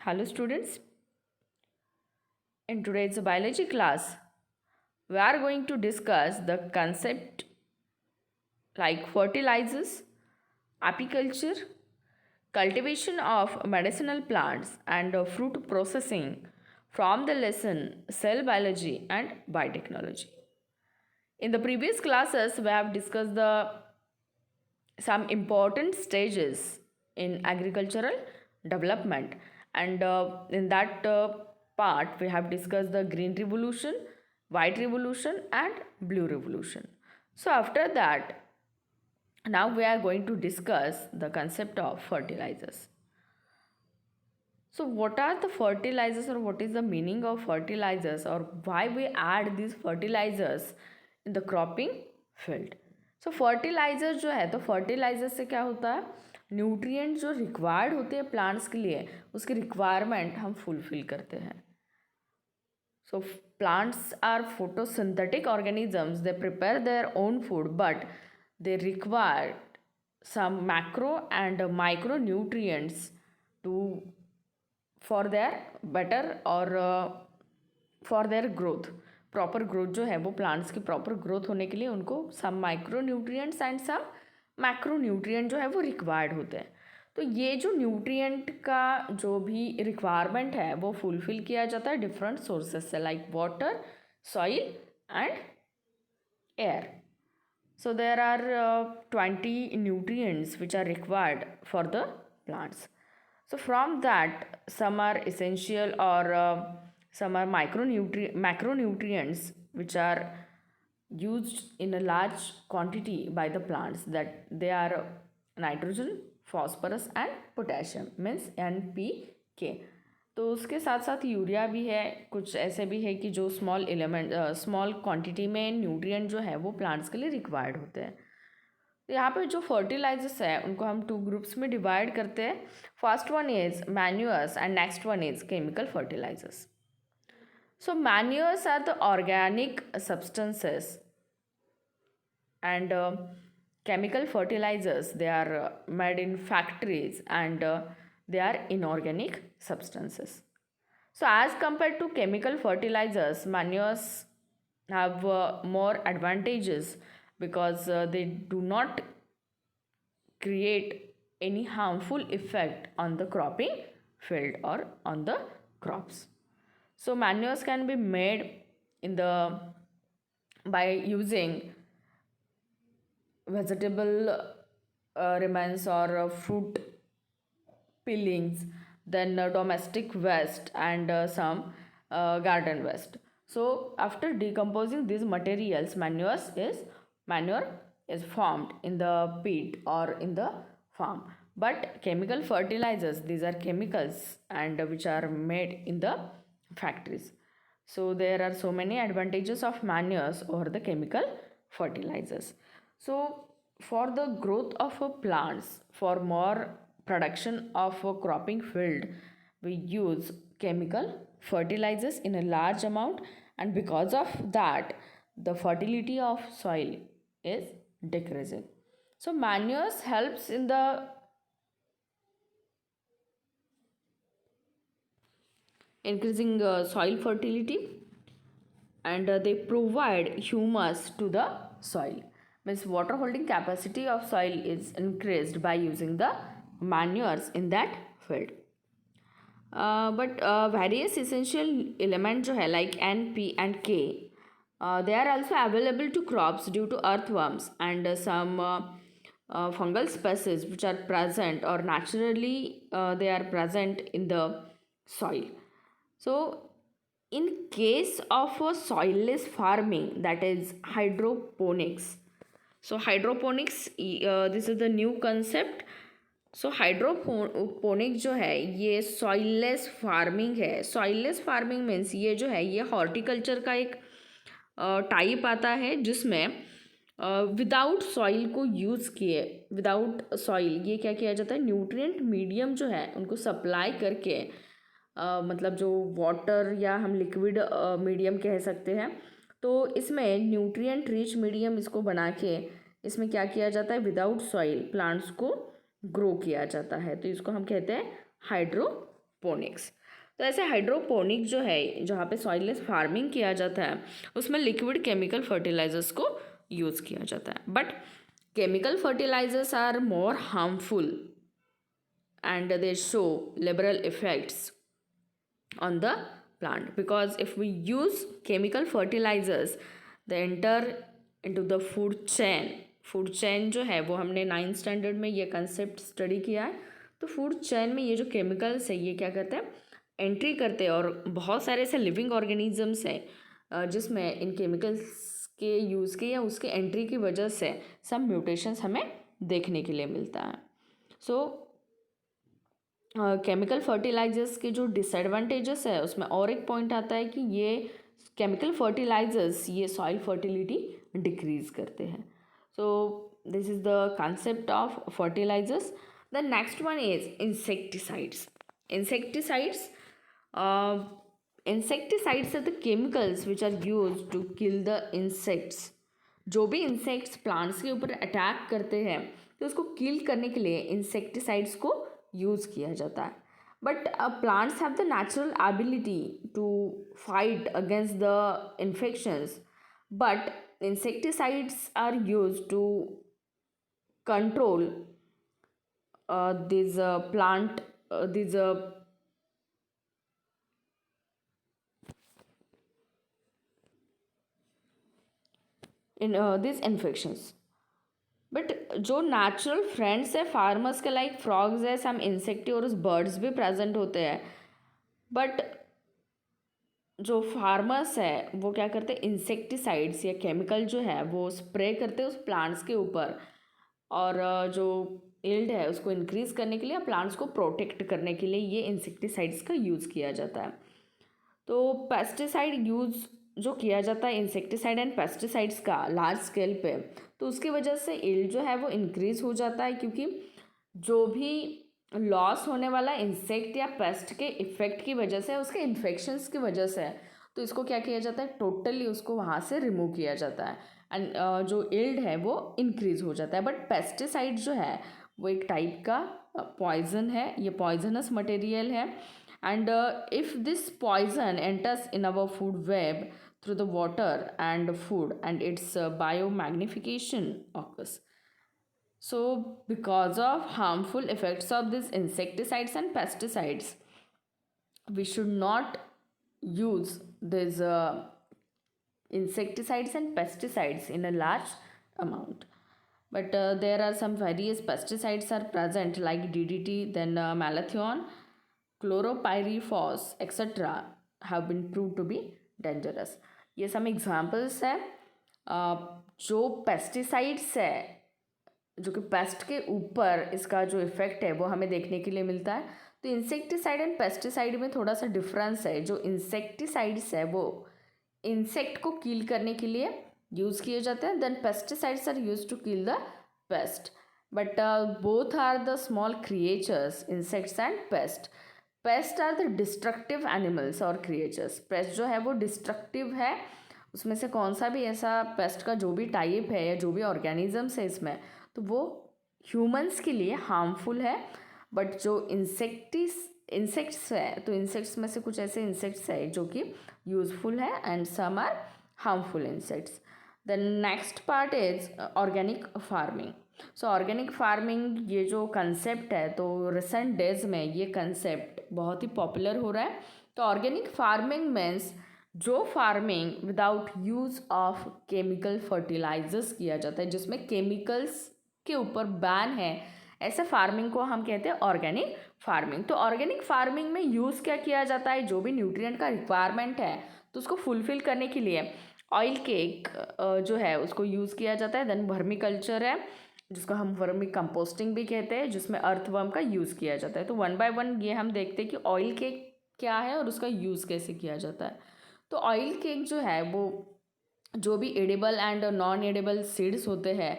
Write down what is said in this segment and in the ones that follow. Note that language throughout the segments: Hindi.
Hello students, in today's biology class, we are going to discuss the concept like fertilizers, apiculture, cultivation of medicinal plants and fruit processing from the lesson cell biology and biotechnology. In the previous classes, we have discussed the some important stages in agricultural development, and in that part we have discussed the green revolution, white revolution and blue revolution. So after that, now we are going to discuss the concept of fertilizers. So what are the fertilizers, or what is the meaning of fertilizers, or why we add these fertilizers in the cropping field? So fertiliser जो है, तो फर्टिलाइज़र से क्या होता है, न्यूट्रिएंट जो रिक्वायर्ड होते हैं प्लांट्स के लिए, उसकी रिक्वायरमेंट हम फुलफिल करते हैं. So plants are photosynthetic organisms, they prepare their own food but they require some macro and micro nutrients to for their better or for their growth. Proper growth जो है वो प्लांट्स की प्रॉपर ग्रोथ होने के लिए उनको some micro nutrients and some macro nutrient जो है वो रिक्वायर्ड होते हैं. तो ये जो न्यूट्रिएंट का जो भी रिक्वायरमेंट है वो फुलफिल किया जाता है डिफरेंट सोर्सेस से, like water, soil and air. So there are 20 nutrients which are required for the plants. So from that, some are essential or some are macronutrients which are used in a large quantity by the plants, that they are nitrogen, phosphorus and potassium, means NPK. तो उसके साथ साथ यूरिया भी है, कुछ ऐसे भी है कि जो स्मॉल एलिमेंट स्मॉल क्वांटिटी में न्यूट्रिएंट जो है वो प्लांट्स के लिए रिक्वायर्ड होते हैं. तो यहाँ पे जो फर्टिलाइजर्स है उनको हम 2 ग्रुप्स में डिवाइड करते हैं. First one is manures and next one is chemical fertilizers. So manures are the organic substances and chemical fertilizers, they are made in factories and they are inorganic substances. So as compared to chemical fertilizers, manures have more advantages because they do not create any harmful effect on the cropping field or on the crops. So manures can be made in the by using vegetable remains or fruit peelings, then domestic waste and some garden waste. So after decomposing these materials, manure is formed in the pit or in the farm. But chemical fertilizers, these are chemicals and which are made in the factories. So there are so many advantages of manures over the chemical fertilizers. So for the growth of plants, for more production of a cropping field, we use chemical fertilizers in a large amount, and because of that the fertility of soil is decreasing. So manures helps in the increasing soil fertility, and they provide humus to the soil, means water holding capacity of soil is increased by using the manures in that field. But various essential elements जो है like N, P and K, they are also available to crops due to earthworms and some fungal species which are present or naturally they are present in the soil. So in case of a soilless farming, that is hydroponics. So hydroponics, this is the new concept. So hydroponic जो है ये सॉइललेस फार्मिंग है. सॉइललेस फार्मिंग मीन्स ये जो है ये हॉर्टिकल्चर का एक टाइप आता है जिसमें विदाउट सॉइल को यूज़ किए, विदाउट सॉइल ये क्या किया जाता है, न्यूट्रिएंट मीडियम जो है उनको सप्लाई करके, मतलब जो वाटर या हम लिक्विड मीडियम कह सकते हैं, तो इसमें न्यूट्रिएंट रिच मीडियम इसको बना के इसमें क्या किया जाता है, विदाउट सॉइल प्लांट्स को ग्रो किया जाता है. तो इसको हम कहते हैं हाइड्रोपोनिक्स. हाइड्रोपोनिक्स। तो ऐसे हाइड्रोपोनिक जो है, जहाँ पे सॉइललेस फार्मिंग किया जाता है, उसमें लिक्विड केमिकल फर्टिलाइजर्स को यूज़ किया जाता है। But chemical fertilizers are more harmful and they show liberal effects on the plant, because if we use chemical fertilizers they enter into the food chain जो है वो हमने 9th स्टैंडर्ड में ये कंसेप्ट स्टडी किया है। तो फूड चेन में ये जो केमिकल्स है ये क्या करते हैं, एंट्री करते हैं, और बहुत सारे ऐसे लिविंग ऑर्गेनिजम्स हैं जिसमें इन केमिकल्स के यूज़ के या उसके एंट्री की वजह से सब म्यूटेशंस हमें देखने के लिए मिलता है। सो केमिकल फर्टिलाइजर्स के जो डिसएडवांटेजेस है उसमें और एक पॉइंट आता है कि ये केमिकल फर्टिलाइजर्स ये सॉइल फर्टिलिटी डिक्रीज करते हैं। So this is the concept of fertilizers. The next one is insecticides. Insecticides are the chemicals which are used to kill the insects. जो भी इंसेक्ट्स प्लांट्स के ऊपर अटैक करते हैं तो उसको किल करने के लिए इंसेक्टिसाइड्स को यूज़ किया जाता है। But plants have the natural ability to fight against the infections, but insecticides are used to control these plant these in these infections। But जो नेचुरल फ्रेंड्स है फार्मर्स के, लाइक फ्रॉग्स है, सम इंसेक्टिवोरस बर्ड्स भी प्रेजेंट होते हैं। बट जो फार्मर्स है वो क्या करते हैं, इंसेक्टिसाइड्स या केमिकल जो है वो स्प्रे करते हैं उस प्लांट्स के ऊपर, और जो यील्ड है उसको इंक्रीज़ करने के लिए, प्लांट्स को प्रोटेक्ट करने के लिए ये इंसेक्टिसाइड्स का यूज़ किया जाता है। तो पेस्टिसाइड यूज़ जो किया जाता है इंसेक्टिसाइड एंड पेस्टिसाइड्स का लार्ज स्केल पे, तो उसकी वजह से यील्ड जो है वो इंक्रीज़ हो जाता है, क्योंकि जो भी लॉस होने वाला इंसेक्ट या पेस्ट के इफ़ेक्ट की वजह से, उसके इन्फेक्शंस की वजह से है, तो इसको क्या किया जाता है, टोटली उसको वहाँ से रिमूव किया जाता है एंड जो यील्ड है वो इंक्रीज़ हो जाता है। बट पेस्टिसाइड जो है वो एक टाइप का पॉइजन है, ये पॉइजनस मटेरियल है, and if this poison enters in our food web through the water and food and its biomagnification occurs. So because of harmful effects of these insecticides and pesticides, we should not use these insecticides and pesticides in a large amount. But there are some various pesticides are present like DDT, then malathion, chloropyrifos, etc. have been proved to be dangerous. ये सब एग्जाम्पल्स है जो पेस्टिसाइड्स है, जो कि पेस्ट के ऊपर इसका जो इफ़ेक्ट है वो हमें देखने के लिए मिलता है। तो इंसेक्टिसाइड एंड पेस्टिसाइड में थोड़ा सा डिफरेंस है। जो इंसेक्टिसाइड्स है वो इंसेक्ट को किल करने के लिए यूज़ किए जाते हैं, then pesticides are used to kill the pest, but both are the small creatures, insects and pest. Pest are the destructive animals और क्रिएचर्स। पेस्ट जो है वो डिस्ट्रक्टिव है, उसमें से कौन सा भी ऐसा पेस्ट का जो भी टाइप है या जो भी ऑर्गेनिजम्स है इसमें, तो वो ह्यूमंस के लिए हार्मफुल है। बट जो इंसेक्ट्स है, तो इंसेक्ट्स में से कुछ ऐसे इंसेक्ट्स है जो कि यूजफुल है and some are harmful insects. The next part is organic farming. So organic farming ये जो कंसेप्ट है, तो रिसेंट डेज में ये कंसेप्ट बहुत ही पॉपुलर हो रहा है। तो ऑर्गेनिक फार्मिंग मीन्स जो farming without use of chemical fertilizers किया जाता है, जिसमें केमिकल्स के ऊपर बैन है, ऐसे फार्मिंग को हम कहते हैं ऑर्गेनिक फार्मिंग। तो ऑर्गेनिक फार्मिंग में यूज़ क्या किया जाता है, जो भी न्यूट्रिएंट का रिक्वायरमेंट है तो उसको फुलफ़िल करने के लिए ऑयल केक जो है उसको यूज़ किया जाता है। देन वर्मी कल्चर है जिसको हम वर्मी कंपोस्टिंग भी कहते हैं, जिसमें अर्थवर्म का यूज़ किया जाता है। तो वन बाय वन ये हम देखते हैं कि ऑयल केक क्या है और उसका यूज़ कैसे किया जाता है। तो ऑयल केक जो है वो जो भी edible and non edible seeds होते हैं,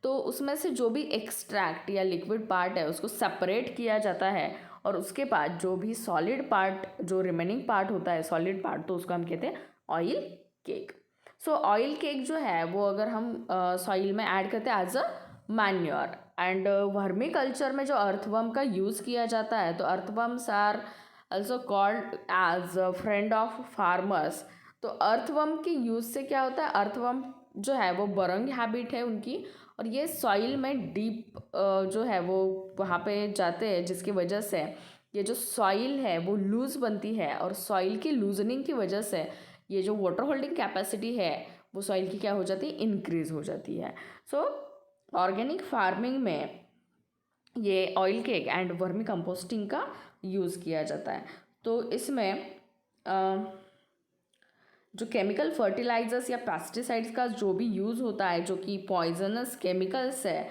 तो उसमें से जो भी एक्सट्रैक्ट या लिक्विड पार्ट है उसको सेपरेट किया जाता है, और उसके बाद जो भी सॉलिड पार्ट, जो रिमेनिंग पार्ट होता है सॉलिड पार्ट, तो उसको हम कहते हैं ऑयल केक। सो ऑयल केक जो है वो अगर हम सॉइल में ऐड करते हैं as a manure, and vermiculture में जो अर्थवर्म का यूज़ किया जाता है, तो earthworms are also called as a friend of farmers। तो अर्थवर्म के यूज़ से क्या होता है, अर्थवर्म जो है वो बरंग हैबिट है उनकी, और ये सॉइल में डीप जो है वो वहाँ पे जाते हैं, जिसकी वजह से ये जो सॉइल है वो लूज़ बनती है, और सॉइल की लूजनिंग की वजह से ये जो वाटर होल्डिंग कैपेसिटी है वो सॉइल की क्या हो जाती है, इंक्रीज हो जाती है। सो ऑर्गेनिक फार्मिंग में ये oil cake and vermi composting का यूज़ किया जाता है। तो इसमें जो केमिकल फर्टिलाइजर्स या पेस्टिसाइड्स का जो भी यूज़ होता है, जो कि पॉइजनस केमिकल्स है,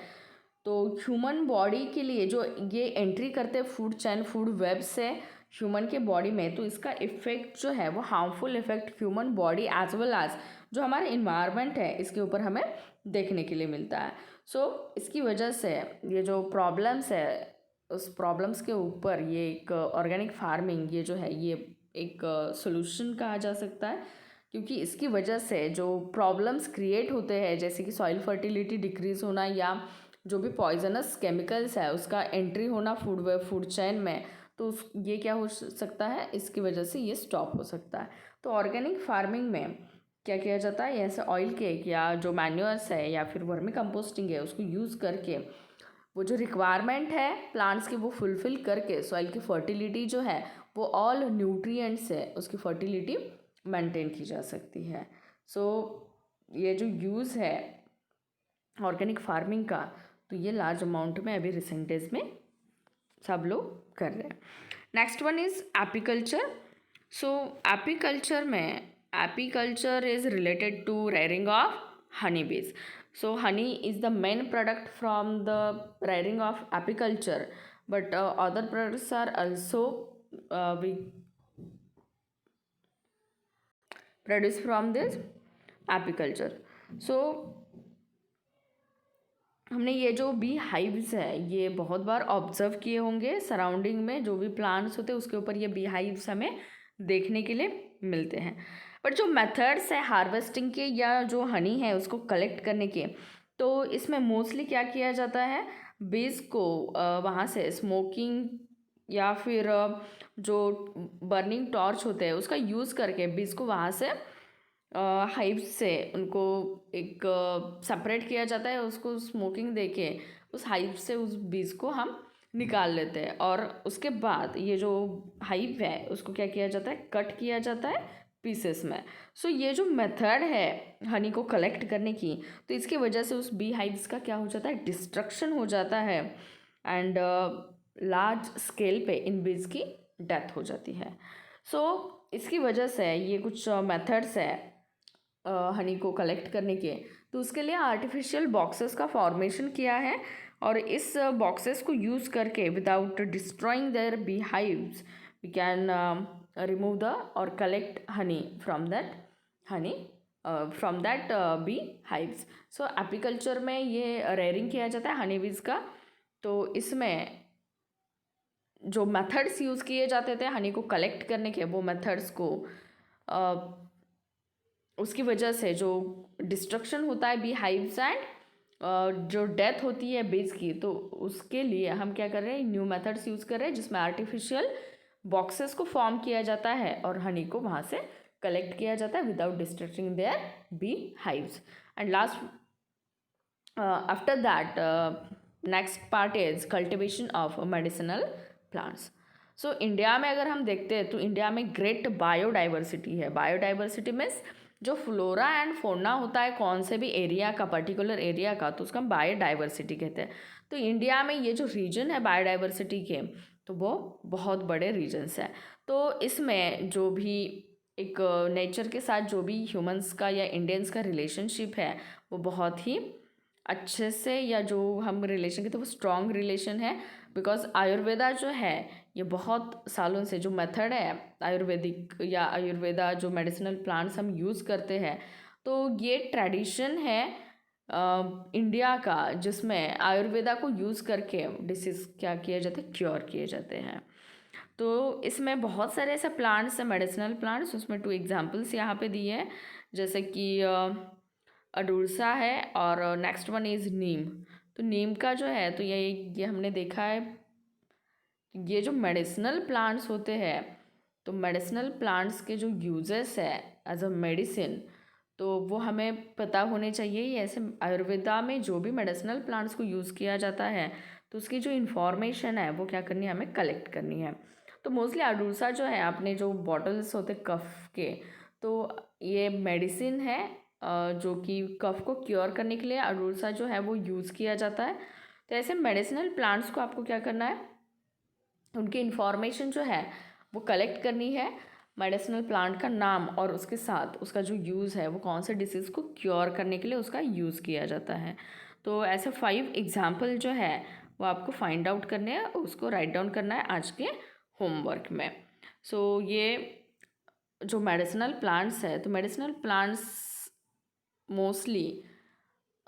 तो ह्यूमन बॉडी के लिए जो ये एंट्री करते हैं फूड चैन, फूड वेब से ह्यूमन के बॉडी में, तो इसका इफ़ेक्ट जो है वो harmful effect human body as well as जो हमारा इन्वायरमेंट है इसके ऊपर हमें देखने के लिए मिलता है। सो इसकी वजह से ये जो प्रॉब्लम्स है, उस प्रॉब्लम्स के ऊपर ये एक ऑर्गेनिक फार्मिंग ये जो है ये एक सोल्यूशन कहा जा सकता है, क्योंकि इसकी वजह से जो प्रॉब्लम्स क्रिएट होते हैं जैसे कि सॉइल फर्टिलिटी डिक्रीज़ होना या जो भी पॉइजनस केमिकल्स है उसका एंट्री होना फूड चैन में, तो ये क्या हो सकता है, इसकी वजह से ये स्टॉप हो सकता है। तो ऑर्गेनिक फार्मिंग में क्या किया जाता है, ऐसे ऑयल केक या जो मैन्योर्स है या फिर वर्मी कंपोस्टिंग है उसको यूज़ करके वो जो रिक्वायरमेंट है प्लांट्स की वो फुलफ़िल करके सॉइल की फर्टिलिटी जो है वो ऑल न्यूट्रिएंट्स है उसकी फर्टिलिटी मेंटेन की जा सकती है। सो ये जो यूज़ है ऑर्गेनिक फार्मिंग का, तो ये लार्ज अमाउंट में अभी रिसेंट डेज में सब लोग कर रहे हैं। Next one is apiculture. So apiculture में apiculture is related to rearing of honeybees. So honey is the main product from the rearing of apiculture, but other products are also we produce from this apiculture. So हमने ये जो बी हाइव्स है ये बहुत बार ऑब्जर्व किए होंगे, सराउंडिंग में जो भी प्लांट्स होते हैं उसके ऊपर ये बी हाइव्स हमें देखने के लिए मिलते हैं। बट जो मेथड्स है हार्वेस्टिंग के या जो हनी है उसको कलेक्ट करने के, तो इसमें मोस्टली क्या किया जाता है, बीज को वहाँ से स्मोकिंग या फिर जो बर्निंग टॉर्च होते हैं उसका यूज़ करके बीज को वहाँ से हाइव से उनको एक सेपरेट किया जाता है, उसको स्मोकिंग देके उस हाइव से उस बीज को हम निकाल लेते हैं, और उसके बाद ये जो हाइव है उसको क्या किया जाता है, कट किया जाता है पीसेस में। सो ये जो मेथड है हनी को कलेक्ट करने की, तो इसकी वजह से उस बी हाइव्स का क्या हो जाता है, डिस्ट्रक्शन हो जाता है, एंड लार्ज स्केल पे इन बीज की डेथ हो जाती है। सो इसकी वजह से ये कुछ मेथड्स है हनी को कलेक्ट करने के, तो उसके लिए आर्टिफिशियल बॉक्सेस का फॉर्मेशन किया है, और इस बॉक्सेस को यूज़ करके without destroying their bee hives we can remove the और collect honey from that bee hives. So apiculture में ये रेयरिंग किया जाता है हनी बीज का। तो इसमें जो मेथड्स यूज़ किए जाते थे हनी को कलेक्ट करने के, वो मेथड्स को उसकी वजह से जो डिस्ट्रक्शन होता है बी हाइव्स एंड जो डेथ होती है बीज की, तो उसके लिए हम क्या कर रहे हैं, न्यू मेथड्स यूज़ कर रहे हैं जिसमें आर्टिफिशियल बॉक्सेस को फॉर्म किया जाता है और हनी को वहाँ से कलेक्ट किया जाता है without destructing their bee hives. And last after that next part is cultivation of medicinal plants. So India में अगर हम देखते हैं तो इंडिया में ग्रेट बायोडाइवर्सिटी है। बायोडाइवर्सिटी मीन्स जो फ्लोरा एंड फौना होता है कौन से भी एरिया का, पर्टिकुलर एरिया का, तो उसका हम बायोडाइवर्सिटी कहते हैं। तो इंडिया में ये जो रीजन है बायोडाइवर्सिटी के, तो वो बहुत बड़े रीजन्स हैं। तो इसमें जो भी एक नेचर के साथ जो भी ह्यूमंस का या इंडियंस का रिलेशनशिप है वो बहुत ही अच्छे से, या जो हम रिलेशन कहते हैं वो स्ट्रॉन्ग रिलेशन है, बिकॉज आयुर्वेदा जो है ये बहुत सालों से जो मेथड है आयुर्वेदिक या आयुर्वेदा जो मेडिसिनल प्लांट्स हम यूज़ करते हैं, तो ये ट्रेडिशन है इंडिया का जिसमें आयुर्वेदा को यूज़ करके डिसीज़ क्या किए जाते हैं, क्योर किए जाते हैं। तो इसमें बहुत सारे ऐसे प्लांट्स हैं मेडिसिनल प्लांट्स, उसमें 2 एग्जांपल्स यहाँ पे दिए हैं, जैसे कि अडुलसा है और नेक्स्ट वन इज़ नीम। तो नीम का जो है तो ये हमने देखा है ये जो मेडिसिनल प्लांट्स होते हैं, तो मेडिसिनल प्लांट्स के जो यूजेस है एज अ मेडिसिन, तो वो हमें पता होने चाहिए। ये ऐसे आयुर्वेदा में जो भी मेडिसिनल प्लांट्स को यूज़ किया जाता है, तो उसकी जो इन्फॉर्मेशन है वो क्या करनी है, हमें कलेक्ट करनी है। तो मोस्टली अडूसा जो है, अपने जो बॉटल्स होते कफ के, तो ये मेडिसिन है जो कि कफ को क्योर करने के लिए अडूसा जो है वो यूज़ किया जाता है। तो ऐसे मेडिसिनल प्लांट्स को आपको क्या करना है, उनकी इन्फॉर्मेशन जो है वो कलेक्ट करनी है। मेडिसिनल प्लांट का नाम और उसके साथ उसका जो यूज़ है, वो कौन से डिसीज़ को क्योर करने के लिए उसका यूज़ किया जाता है। तो ऐसे 5 एग्जाम्पल जो है वो आपको फाइंड आउट करने हैं, उसको राइट डाउन करना है आज के होमवर्क में। सो ये जो मेडिसिनल प्लांट्स है, तो medicinal plants mostly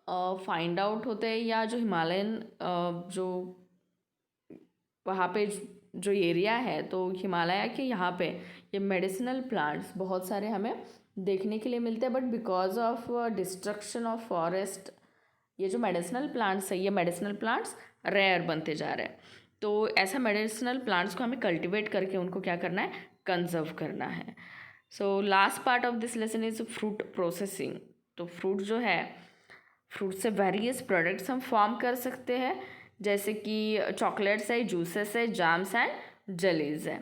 find out होते हैं, या जो हिमालयन जो वहाँ पे जो एरिया है, तो हिमालय के यहाँ पे ये मेडिसिनल प्लांट्स बहुत सारे हमें देखने के लिए मिलते हैं। But because of destruction of forest, ये जो मेडिसिनल प्लांट्स है, ये मेडिसिनल प्लांट्स रेयर बनते जा रहे हैं। तो ऐसा मेडिसिनल प्लांट्स को हमें कल्टिवेट करके उनको क्या करना है, कंजर्व करना है। So last part of this lesson is fruit processing. तो फ्रूट जो है, फ्रूट से वेरियस प्रोडक्ट्स हम फॉर्म कर सकते हैं, जैसे कि चॉकलेट्स है, जूसेस है, जाम्स एंड जेलीज है।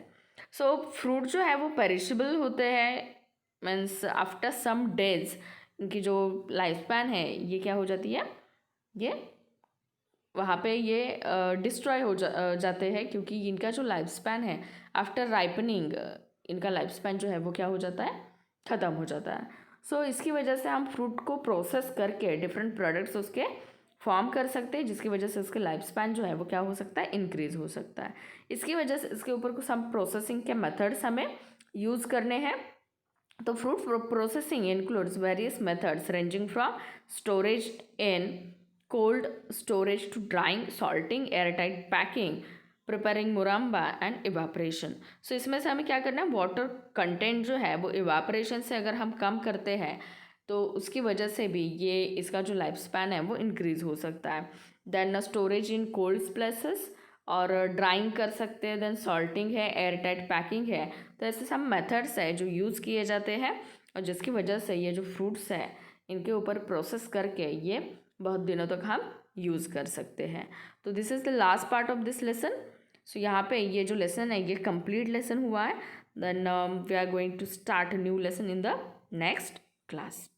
सो फ्रूट जो है वो पेरिशेबल होते हैं, मीन्स आफ्टर सम डेज इनकी जो लाइफ स्पैन है ये क्या हो जाती है, ये वहाँ पे ये डिस्ट्रॉय हो जाते हैं, क्योंकि इनका जो लाइफ स्पैन है आफ्टर राइपनिंग, इनका लाइफ स्पैन जो है वो क्या हो जाता है, ख़त्म हो जाता है। सो इसकी वजह से हम फ्रूट को प्रोसेस करके डिफरेंट प्रोडक्ट्स उसके फॉर्म कर सकते हैं, जिसकी वजह से उसके लाइफ स्पैन जो है वो क्या हो सकता है, इंक्रीज़ हो सकता है। इसकी वजह से इसके ऊपर कुछ हम प्रोसेसिंग के मेथड्स हमें यूज़ करने हैं। तो fruit processing includes various methods ranging from storage in cold storage to drying, salting, airtight packing, preparing मुरम्बा एंड इवापरेशन। सो इसमें से हमें क्या करना है, वाटर कंटेंट जो है वो इवापरेशन से अगर हम कम करते हैं, तो उसकी वजह से भी ये इसका जो लाइफ स्पैन है वो इंक्रीज़ हो सकता है। Then storage in cold places, और ड्राइंग कर सकते हैं, देन सॉल्टिंग है, एयर टाइट पैकिंग है। तो ऐसे सब मेथड्स है जो यूज़ किए जाते हैं, और जिसकी वजह से ये जो फ्रूट्स है इनके ऊपर प्रोसेस करके ये बहुत दिनों तक हम यूज़ कर सकते हैं। तो this is the last part of this lesson. So यहाँ पे ये जो लेसन है ये कंप्लीट लेसन हुआ है। Then we are going to start a new lesson in the next class.